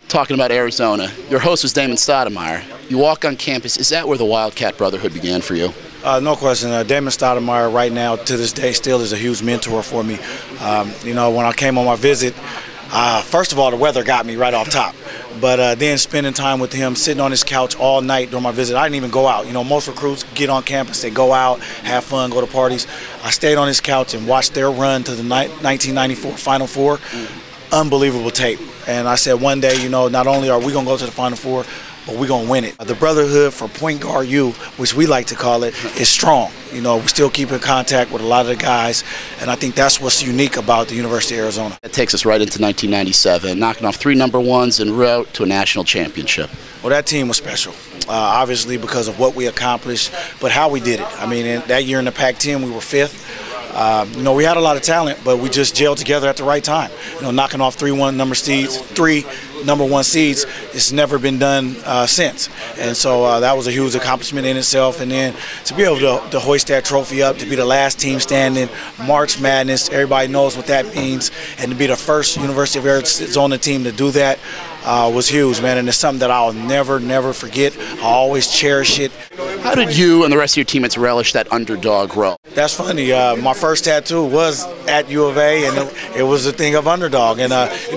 Talking about Arizona, your host was Damon Stoudemire. You walk on campus, is that where the Wildcat Brotherhood began for you? No question. Damon Stoudemire right now, to this day, still is a huge mentor for me. When I came on my visit, first of all, the weather got me right off top. But then spending time with him, sitting on his couch all night during my visit, I didn't even go out. Most recruits get on campus, they go out, have fun, go to parties. I stayed on his couch and watched their run to the 1994 Final Four. Unbelievable tape. And I said one day, not only are we going to go to the Final Four, but we're going to win it. The brotherhood for Point Guard U, which we like to call it, is strong. We still keep in contact with a lot of the guys, and I think that's what's unique about the University of Arizona. That takes us right into 1997, knocking off 3 number 1s en route to a national championship. Well, that team was special, obviously because of what we accomplished, but how we did it. I mean, that year in the Pac-10, we were 5th. We had a lot of talent, but we just gelled together at the right time. Knocking off 3 number 1 seeds, it's never been done since. And so that was a huge accomplishment in itself. And then to be able to hoist that trophy up, to be the last team standing, March Madness, everybody knows what that means, and to be the first University of Arizona team to do that was huge, man. And it's something that I'll never forget. I'll always cherish it. How did you and the rest of your teammates relish that underdog role? That's funny. My first tattoo was at U of A, and it was a thing of underdog. And,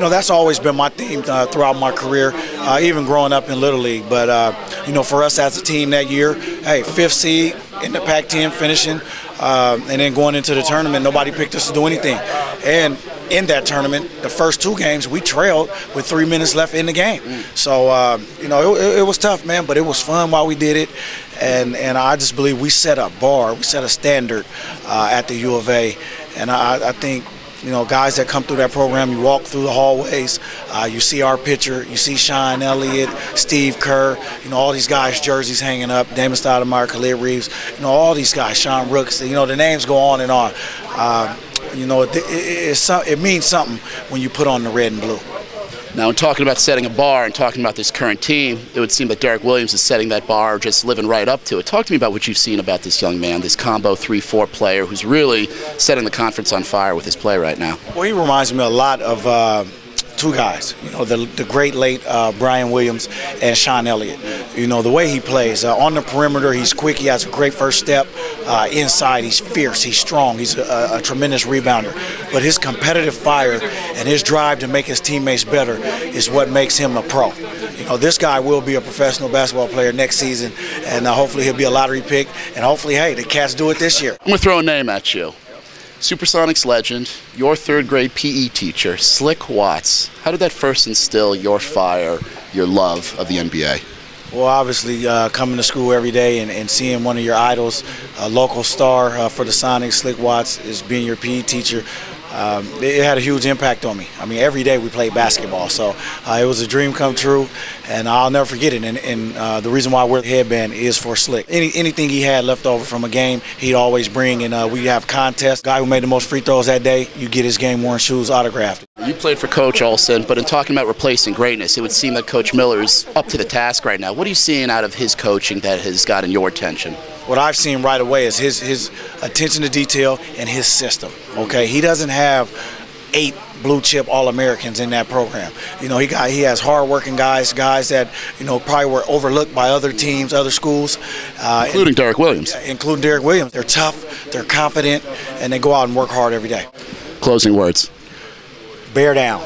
that's always been my theme throughout my career, even growing up in Little League. But, for us as a team that year, hey, 5th seed in the Pac-10 finishing, and then going into the tournament, nobody picked us to do anything. And in that tournament, the first 2 games, we trailed with 3 minutes left in the game. So, it was tough, man, but it was fun while we did it. And I just believe we set a bar, we set a standard at the U of A. And I think, guys that come through that program, you walk through the hallways, you see our picture, you see Sean Elliott, Steve Kerr, all these guys' jerseys hanging up, Damon Stoudemire, Khalid Reeves, all these guys, Sean Rooks, the names go on and on. It means something when you put on the red and blue. Now, in talking about setting a bar and talking about this current team, it would seem that Derek Williams is setting that bar, just living right up to it. Talk to me about what you've seen about this young man, this combo 3-4 player who's really setting the conference on fire with his play right now. Well, he reminds me a lot of 2 guys, the great late Brian Williams and Sean Elliott. The way he plays on the perimeter, he's quick, he has a great first step. Inside, he's fierce, he's strong, he's a tremendous rebounder. But his competitive fire and his drive to make his teammates better is what makes him a pro. This guy will be a professional basketball player next season, and hopefully he'll be a lottery pick, and hopefully, hey, the Cats do it this year. I'm going to throw a name at you. Supersonics legend, your 3rd grade PE teacher, Slick Watts. How did that first instill your fire, your love of the NBA? Well, obviously, coming to school every day and seeing one of your idols, a local star for the Sonics, Slick Watts, is being your PE teacher. It had a huge impact on me. I mean, every day we played basketball, so it was a dream come true, and I'll never forget it. And the reason why I wear the headband is for Slick. Anything he had left over from a game, he'd always bring, and we have contests. Guy who made the most free throws that day, you get his game-worn shoes autographed. You played for Coach Olson, but in talking about replacing greatness, it would seem that Coach Miller is up to the task right now. What are you seeing out of his coaching that has gotten your attention? What I've seen right away is his attention to detail and his system. Okay, he doesn't have 8 blue chip All-Americans in that program. He has hard-working guys that probably were overlooked by other teams, other schools, including Derek Williams. Including Derek Williams. They're tough, they're confident, and they go out and work hard every day. Closing words. Bear down.